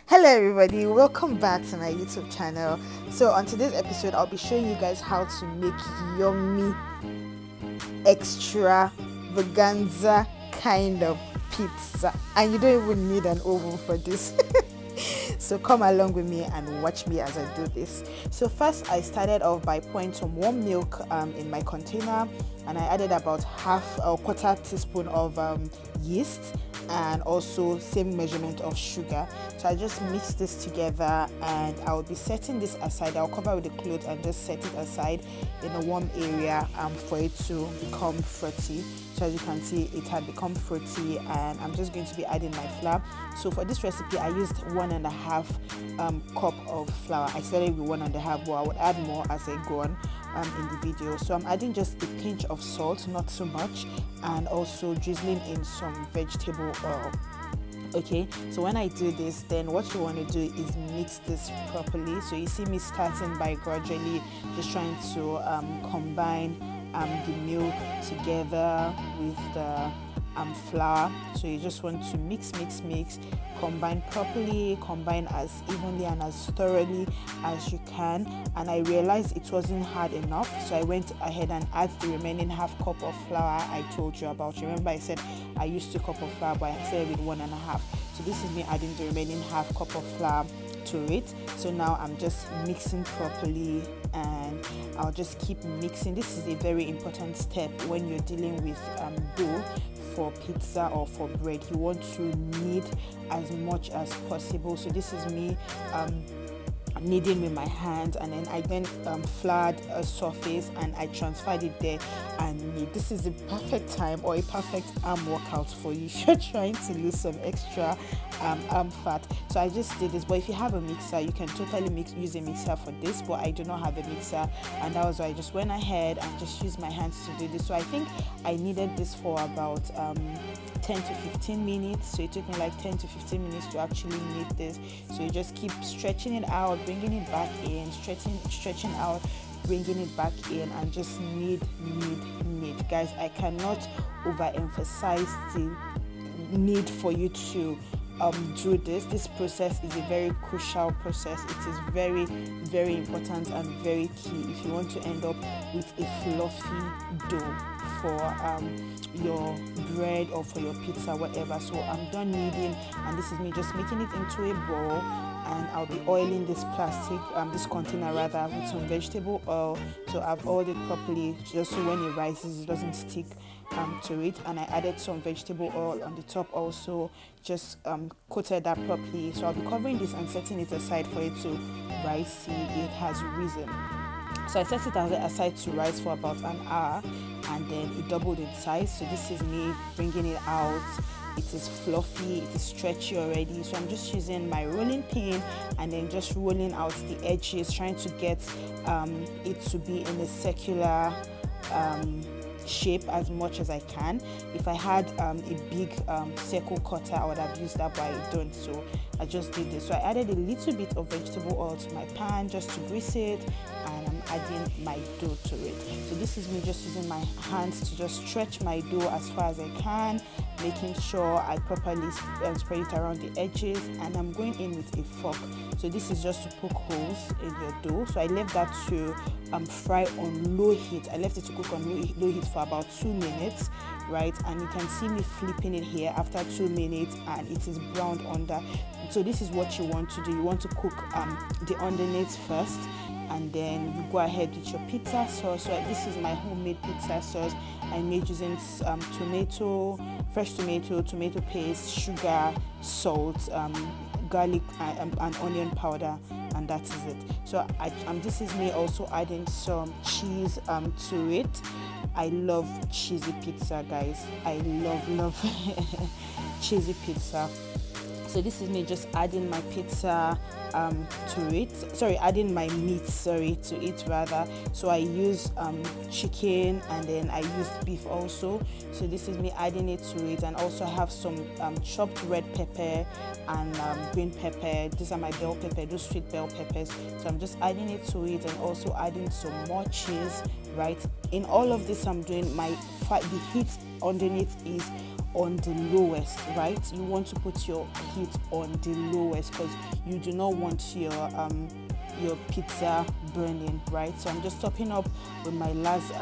Hello everybody, welcome back to my YouTube channel. So on today's episode I'll be showing you guys how to make yummy extravaganza kind of pizza, and you don't even need an oven for this. So come along with me and watch me as I do this. So first I started off by pouring some warm milk in my container, and I added about half or quarter teaspoon of yeast, and also same measurement of sugar. So I just mix this together, and I'll be setting this aside. I'll cover with a cloth and just set it aside in a warm area for it to become fruity. So as you can see, it had become fruity, and I'm just going to be adding my flour. So for this recipe I used 1.5 cup of flour. I started with 1.5, but I would add more as I go on in the video. So I'm adding just a pinch of salt, not too much, and also drizzling in some vegetable oil. Okay, so when I do this, then what you want to do is mix this properly. So you see me starting by gradually just trying to combine the milk together with the flour. So you just want to mix, combine properly, combine as evenly and as thoroughly as you can. And I realized it wasn't hard enough, so I went ahead and added the remaining half cup of flour I told you about. Remember I said I used 2 cups of flour, but I said with 1.5. So this is me adding the remaining half cup of flour to it. So now I'm just mixing properly, and I'll just keep mixing. This is a very important step when you're dealing with dough for pizza or for bread. You want to knead as much as possible. So this is me kneading with my hand, and then I floured a surface and I transferred it there and knead. This is a perfect time or a perfect arm workout for you if you're trying to lose some extra arm fat. So I just did this, but if you have a mixer you can totally use a mixer for this, but I do not have a mixer, and that was why I just went ahead and just used my hands to do this. So I think I needed this for about 10 to 15 minutes. So it took me like 10 to 15 minutes to actually knead this. So you just keep stretching it out, bringing it back in, stretching out, bringing it back in, and just knead. Guys, I cannot overemphasize the need for you to do this process. Is a very crucial process. It is very, very important and very key if you want to end up with a fluffy dough for your bread or for your pizza, whatever. So I'm done kneading, and this is me just making it into a bowl, and I'll be oiling this this container rather, with some vegetable oil. So I've oiled it properly just so when it rises it doesn't stick to it, and I added some vegetable oil on the top also, just coated that properly. So I'll be covering this and setting it aside for it to rise. See, it has risen. So I set it aside to rise for about an hour, and then it doubled in size. So this is me bringing it out. It is fluffy, it is stretchy already. So I'm just using my rolling pin and then just rolling out the edges, trying to get it to be in a circular shape as much as I can. If I had a big circle cutter I would have used that, but I don't, so I just did this. So I added a little bit of vegetable oil to my pan just to grease it, and I'm adding my dough to it. So this is me just using my hands to just stretch my dough as far as I can, making sure I properly spread it around the edges, and I'm going in with a fork. So this is just to poke holes in your dough. So I left that to fry on low heat. I left it to cook on low heat for about 2 minutes, right? And you can see me flipping it here after 2 minutes, and it is browned under. So this is what you want to do. You want to cook the underneath first, and then you go ahead with your pizza sauce. So this is my homemade pizza sauce. I made using fresh tomato paste, sugar, salt, garlic, and onion powder, and that is it. So this is me also adding some cheese to it. I love cheesy pizza, guys. I love cheesy pizza. So this is me just adding my pizza adding my meat to it rather. So I use chicken, and then I used beef also. So this is me adding it to it, and also I have some chopped red pepper and green pepper. These are my bell pepper, those sweet bell peppers. So I'm just adding it to it, and also adding some more cheese, right? In all of this I'm doing the heat underneath is on the lowest, right? You want to put your heat on the lowest because you do not want your pizza burning, right? So I'm just topping up with my last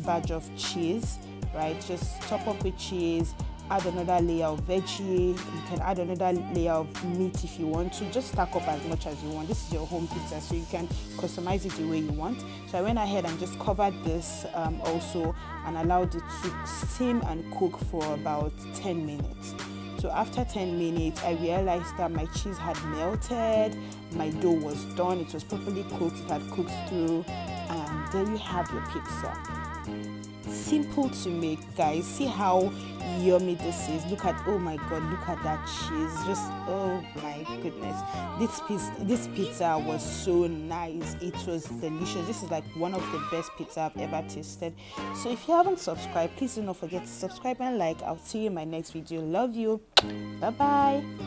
batch of cheese, right? Just top up with cheese, add another layer of veggie, you can add another layer of meat if you want to. Just stack up as much as you want. This is your home pizza, so you can customize it the way you want. So I went ahead and just covered this also and allowed it to steam and cook for about 10 minutes. So after 10 minutes, I realized that my cheese had melted, my dough was done, it was properly cooked, it had cooked through, and there you have your pizza. Simple to make, guys. See how yummy this is. Look at, oh my god, look at that cheese. Just, oh my goodness, this pizza was so nice. It was delicious. This is like one of the best pizza I've ever tasted. So if you haven't subscribed, please do not forget to subscribe and like. I'll see you in my next video. Love you. Bye bye.